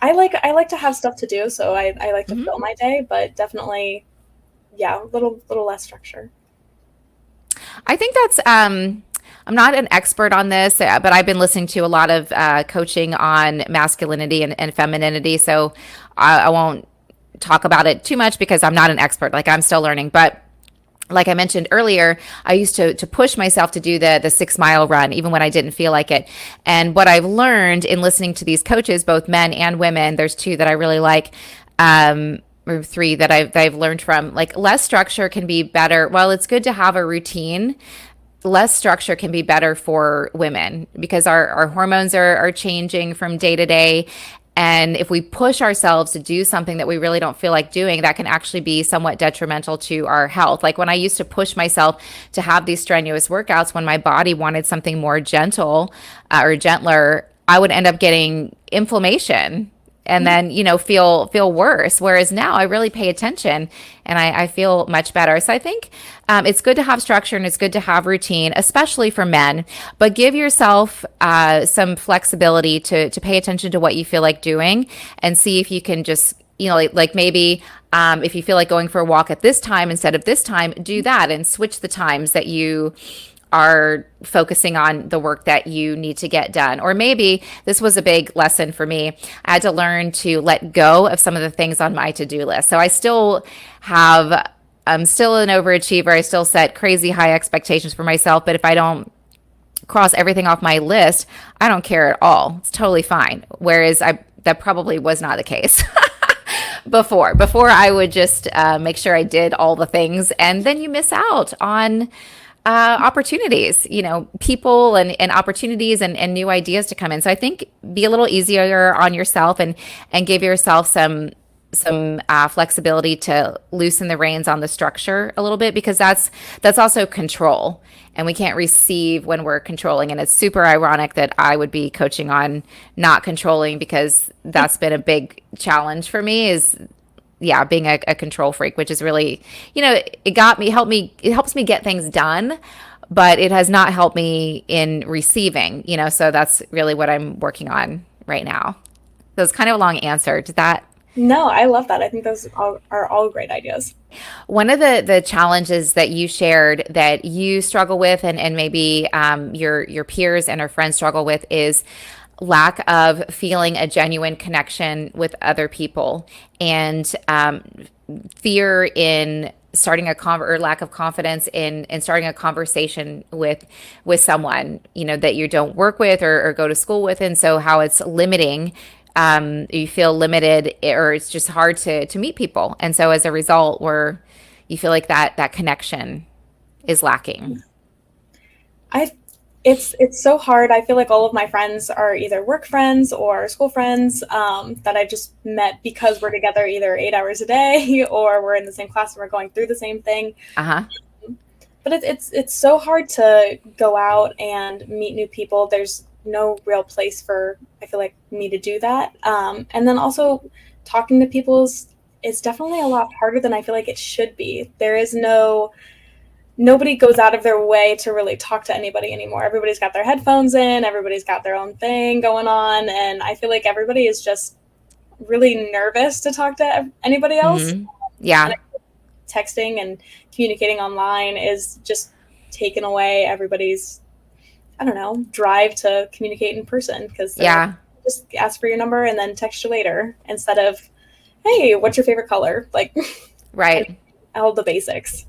I like to have stuff to do, so I like to Hmm. fill my day, but definitely yeah, a little less structure. I think that's I'm not an expert on this, but I've been listening to a lot of coaching on masculinity and femininity. So I won't talk about it too much because I'm not an expert. Like I'm still learning. But like I mentioned earlier, I used to push myself to do the 6 mile run, even when I didn't feel like it. And what I've learned in listening to these coaches, both men and women, there's two that I really like. Or three that I've learned from, like less structure can be better. Well, it's good to have a routine. Less structure can be better for women because our hormones are changing from day to day. And if we push ourselves to do something that we really don't feel like doing, that can actually be somewhat detrimental to our health. Like when I used to push myself to have these strenuous workouts, when my body wanted something more gentle or gentler, I would end up getting inflammation and then feel worse, whereas now I really pay attention and I feel much better. So I think it's good to have structure and it's good to have routine, especially for men, but give yourself some flexibility to pay attention to what you feel like doing and see if you can just like maybe if you feel like going for a walk at this time instead of this time, do that and switch the times that you are focusing on the work that you need to get done. Or maybe this was a big lesson for me. I had to learn to let go of some of the things on my to-do list. So I'm still an overachiever. I still set crazy high expectations for myself, but if I don't cross everything off my list, I don't care at all. It's totally fine. Whereas that probably was not the case. Before I would just make sure I did all the things, and then you miss out on opportunities, people and opportunities and new ideas to come in. So I think be a little easier on yourself and give yourself some flexibility to loosen the reins on the structure a little bit because that's also control, and we can't receive when we're controlling. And it's super ironic that I would be coaching on not controlling because that's been a big challenge for me is yeah, being a control freak, which is really, it helps me get things done, but it has not helped me in receiving, so that's really what I'm working on right now. So it's kind of a long answer to that. No, I love that. I think are all great ideas. One of the challenges that you shared that you struggle with and maybe your peers and our friends struggle with is lack of feeling a genuine connection with other people and fear in starting or lack of confidence in starting a conversation with someone that you don't work with or go to school with, and so how it's limiting. You feel limited or it's just hard to meet people, and so as a result where you feel like that connection is lacking. I It's so hard. I feel like all of my friends are either work friends or school friends, that I just met because we're together either 8 hours a day or we're in the same class and we're going through the same thing. Uh-huh. But it's so hard to go out and meet new people. There's no real place for, I feel like, me to do that. And then also talking to people is definitely a lot harder than I feel like it should be. There is nobody goes out of their way to really talk to anybody anymore. Everybody's got their headphones in, everybody's got their own thing going on, and I feel like everybody is just really nervous to talk to anybody else. Hmm. And Yeah. texting and communicating online is just taking away everybody's, I don't know, drive to communicate in person, because they're like, Yeah. just ask for your number and then text you later, instead of, hey, what's your favorite color? Like, kind of Right. all the basics.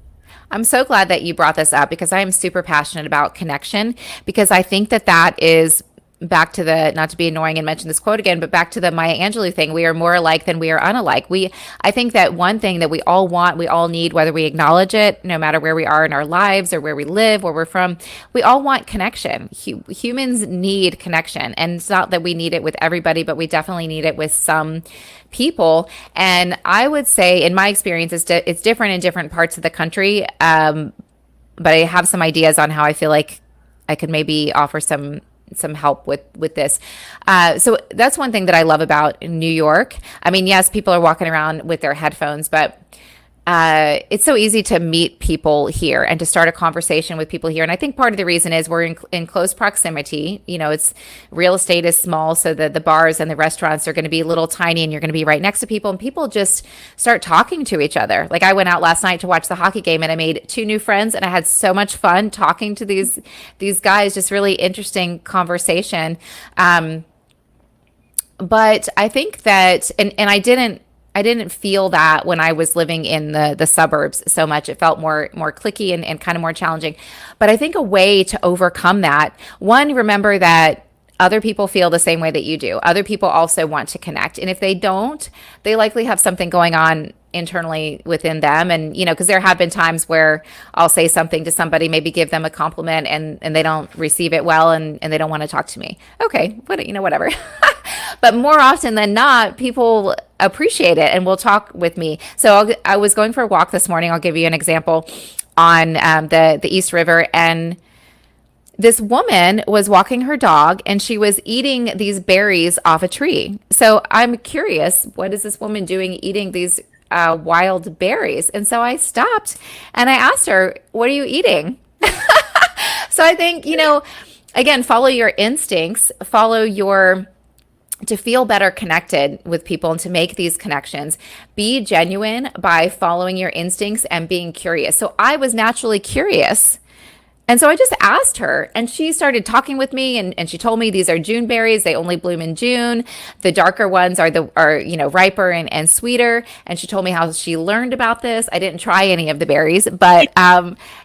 I'm so glad that you brought this up because I am super passionate about connection because I think that that is back to the, not to be annoying and mention this quote again, but back to the Maya Angelou thing. We are more alike than we are unalike. I think that one thing that we all want, we all need, whether we acknowledge it, no matter where we are in our lives or where we live, where we're from, we all want connection. Humans need connection. And it's not that we need it with everybody, but we definitely need it with some people. And I would say, in my experience, it's different in different parts of the country. But I have some ideas on how I feel like I could maybe offer some help with this. So that's one thing that I love about New York. I mean, yes, people are walking around with their headphones, but it's so easy to meet people here and to start a conversation with people here. And I think part of the reason is we're in close proximity. You know, it's real estate is small, so the bars and the restaurants are going to be little tiny, and you're going to be right next to people, and people just start talking to each other. Like I went out last night to watch the hockey game, and I made two new friends, and I had so much fun talking to these guys. Just really interesting conversation. But I think that, and I didn't feel that when I was living in the suburbs so much. It felt more clicky and kind of more challenging. But I think a way to overcome that, one, remember that other people feel the same way that you do. Other people also want to connect. And if they don't, they likely have something going on internally within them. And, you know, because there have been times where I'll say something to somebody, maybe give them a compliment, and they don't receive it well, and they don't want to talk to me. Okay, whatever. But more often than not, people appreciate it and will talk with me. So I was going for a walk this morning. I'll give you an example on the East River, and this woman was walking her dog and she was eating these berries off a tree. So I'm curious, what is this woman doing eating these wild berries? And so I stopped and I asked her, "What are you eating?" So I think, again, follow your instincts, to feel better connected with people and to make these connections. Be genuine by following your instincts and being curious. So I was naturally curious. And so I just asked her, and she started talking with me, and she told me these are June berries. They only bloom in June. The darker ones are riper and sweeter. And she told me how she learned about this. I didn't try any of the berries, but it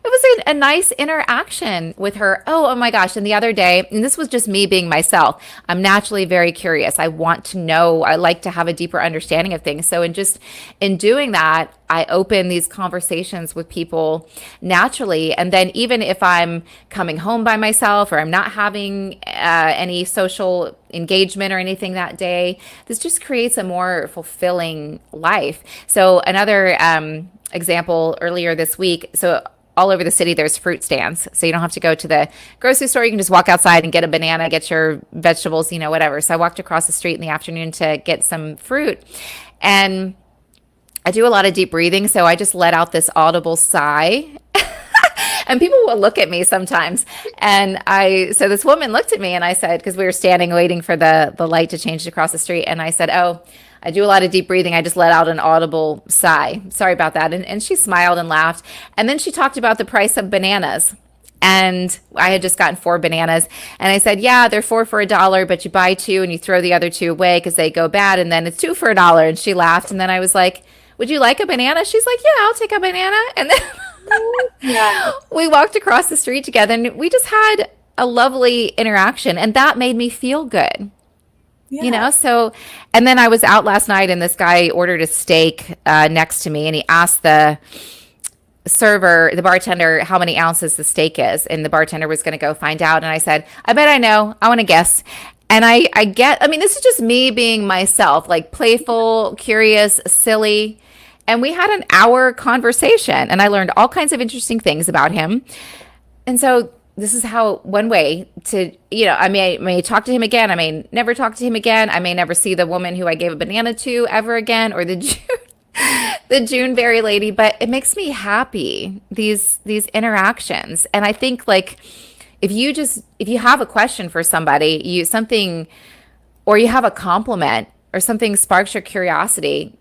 was a nice interaction with her. Oh my gosh. And the other day, and this was just me being myself, I'm naturally very curious. I want to know, I like to have a deeper understanding of things. So in doing that, I open these conversations with people naturally. And then even if I'm coming home by myself or I'm not having any social engagement or anything that day, this just creates a more fulfilling life. So another example earlier this week, so all over the city, there's fruit stands. So you don't have to go to the grocery store. You can just walk outside and get a banana, get your vegetables, whatever. So I walked across the street in the afternoon to get some fruit. And I do a lot of deep breathing, so I just let out this audible sigh. And people will look at me sometimes. So this woman looked at me and I said, because we were standing waiting for the light to change across the street. And I said, "Oh, I do a lot of deep breathing. I just let out an audible sigh. Sorry about that." And she smiled and laughed. And then she talked about the price of bananas. And I had just gotten 4 bananas. And I said, "Yeah, they're 4 for $1, but you buy 2 and you throw the other 2 away because they go bad. And then it's 2 for $1. And she laughed. And then I was like, "Would you like a banana?" She's like, "Yeah, I'll take a banana." And then Yeah. we walked across the street together and we just had a lovely interaction. And that made me feel good. Yeah. So, and then I was out last night and this guy ordered a steak next to me, and he asked server, the bartender, how many ounces the steak is. And the bartender was going to go find out. And I said, I bet I know. I want to guess. And I mean, this is just me being myself, like playful, curious, silly. And we had an hour conversation and I learned all kinds of interesting things about him. And so this is how one way to, I may talk to him again. I may never talk to him again. I may never see the woman who I gave a banana to ever again, or the the Juneberry lady, but it makes me happy, these interactions. And I think like if you have a question for somebody, or you have a compliment or something sparks your curiosity,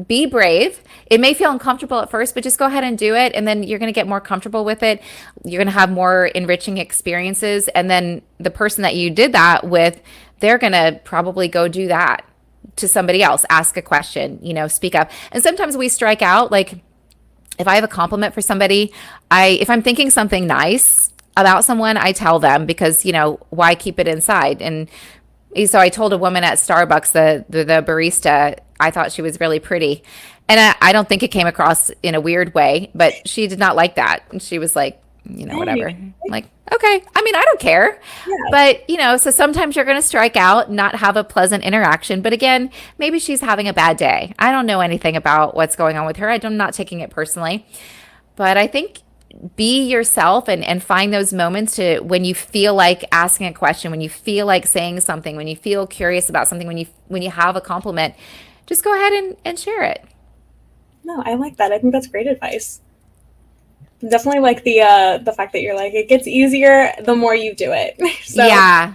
be brave. It may feel uncomfortable at first, but just go ahead and do it. And then you're going to get more comfortable with it. You're going to have more enriching experiences. And then the person that you did that with, they're going to probably go do that to somebody else, ask a question, speak up. And sometimes we strike out. Like if I have a compliment for somebody, if I'm thinking something nice about someone, I tell them because, why keep it inside? And so I told a woman at Starbucks, the barista, I thought she was really pretty. And I don't think it came across in a weird way, but she did not like that. And she was like, whatever. I'm like, okay. I mean, I don't care. Yeah. But, so sometimes you're going to strike out, not have a pleasant interaction. But again, maybe she's having a bad day. I don't know anything about what's going on with her. I'm not taking it personally. But I think be yourself and find those moments to when you feel like asking a question, when you feel like saying something, when you feel curious about something, when you have a compliment, just go ahead and share it. No, I like that. I think that's great advice. Definitely like the fact that you're like, it gets easier the more you do it. So. Yeah.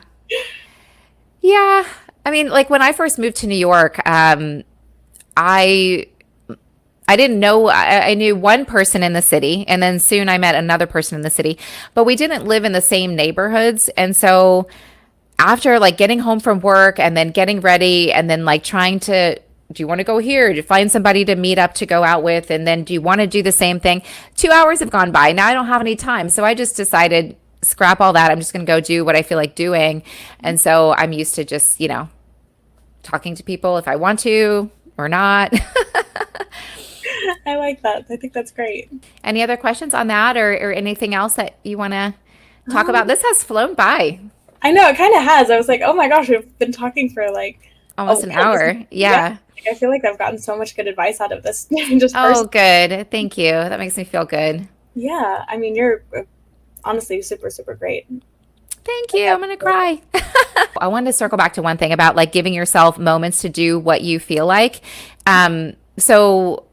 Yeah. I mean, like when I first moved to New York, I didn't know, I knew one person in the city, and then soon I met another person in the city, but we didn't live in the same neighborhoods. And so after like getting home from work and then getting ready and then like trying to, do you want to go here? Do you find somebody to meet up to go out with? And then do you want to do the same thing? 2 hours have gone by. Now I don't have any time. So I just decided, scrap all that. I'm just going to go do what I feel like doing. And so I'm used to just, talking to people if I want to or not. I like that. I think that's great. Any other questions on that or anything else that you want to talk about? This has flown by. I know, it kind of has. I was like, oh my gosh, we've been talking for like almost an hour. Yeah. I feel like I've gotten so much good advice out of this. Just good. Thank you. That makes me feel good. Yeah. I mean, you're honestly super, super great. Thank you. I'm going to cry. I wanted to circle back to one thing about like giving yourself moments to do what you feel like. So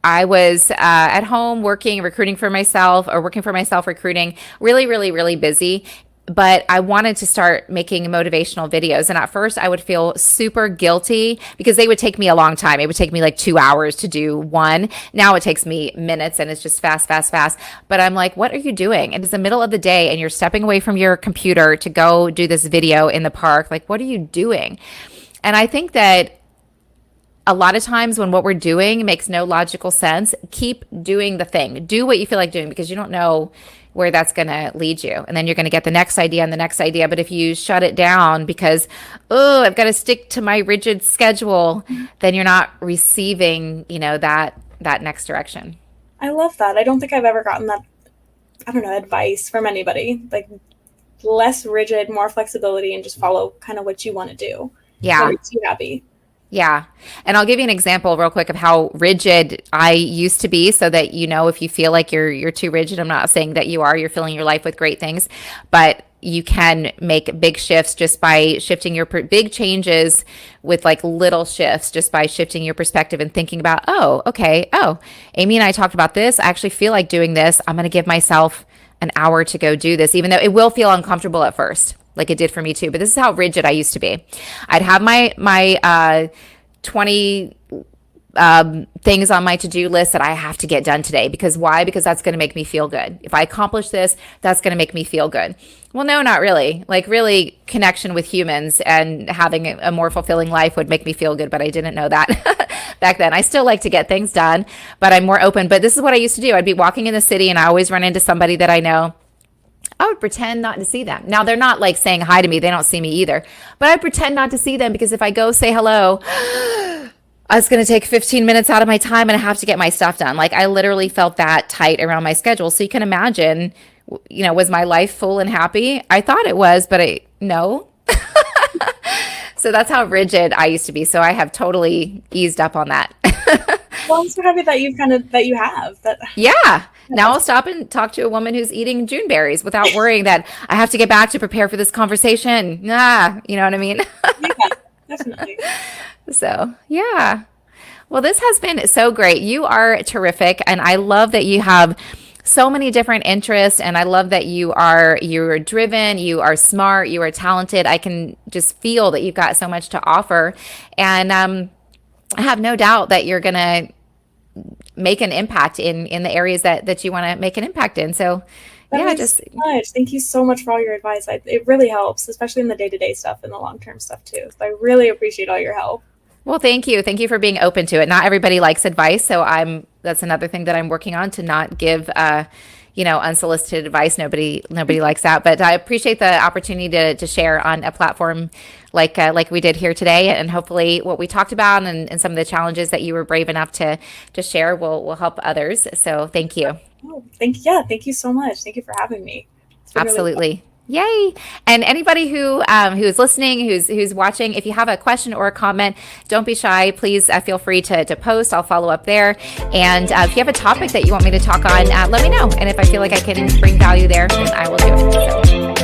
I was at home working recruiting for myself, recruiting, really, really, really busy. But I wanted to start making motivational videos. And at first I would feel super guilty because they would take me a long time. It would take me like 2 hours to do one. Now it takes me minutes and it's just fast, fast, fast. But I'm like, what are you doing? And it's the middle of the day and you're stepping away from your computer to go do this video in the park. Like, what are you doing? And I think that a lot of times when what we're doing makes no logical sense, keep doing the thing. Do what you feel like doing because you don't know where that's going to lead you. And then you're going to get the next idea and the next idea. But if you shut it down because, I've got to stick to my rigid schedule, then you're not receiving, that next direction. I love that. I don't think I've ever gotten that, advice from anybody. Like less rigid, more flexibility, and just follow kind of what you want to do. Yeah. What makes you happy. Yeah. And I'll give you an example real quick of how rigid I used to be so that, if you feel like you're too rigid, I'm not saying that you are, you're filling your life with great things, but you can make big shifts just by shifting your big changes with like little shifts, just by shifting your perspective and thinking about, Amy and I talked about this. I actually feel like doing this. I'm going to give myself an hour to go do this, even though it will feel uncomfortable at first. Like it did for me too. But this is how rigid I used to be. I'd have my 20 things on my to-do list that I have to get done today. Because why? Because that's going to make me feel good. If I accomplish this, that's going to make me feel good. Well, no, not really. Like really connection with humans and having a more fulfilling life would make me feel good. But I didn't know that back then. I still like to get things done, but I'm more open. But this is what I used to do. I'd be walking in the city and I always run into somebody that I know. I would pretend not to see them. Now, they're not like saying hi to me. They don't see me either. But I pretend not to see them because if I go say hello, it's going to take 15 minutes out of my time and I have to get my stuff done. Like I literally felt that tight around my schedule. So you can imagine, was my life full and happy? I thought it was, but no. So that's how rigid I used to be. So I have totally eased up on that. Well, I'm so happy that you have that. Yeah. Now I'll stop and talk to a woman who's eating June berries without worrying that I have to get back to prepare for this conversation. You know what I mean? Yeah, definitely. So, yeah. Well, this has been so great. You are terrific. And I love that you have so many different interests. And I love that you're driven, you are smart, you are talented. I can just feel that you've got so much to offer. And I have no doubt that you're going to make an impact in the areas that you want to make an impact in. So, That yeah, makes just so much. Thank you so much for all your advice. It really helps, especially in the day-to-day stuff and the long-term stuff too. So I really appreciate all your help. well, thank you. Thank you for being open to it. Not everybody likes advice, so that's another thing that I'm working on to not give unsolicited advice. Nobody likes that. But I appreciate the opportunity to share on a platform like we did here today, and hopefully what we talked about and some of the challenges that you were brave enough to share will help others. So thank you. Oh, thank you so much. Thank you for having me. It's been really fun. Absolutely. Yay. And anybody who's listening, who's watching, if you have a question or a comment, don't be shy. Please feel free to post. I'll follow up there. And if you have a topic that you want me to talk on, let me know. And if I feel like I can bring value there, then I will do it. So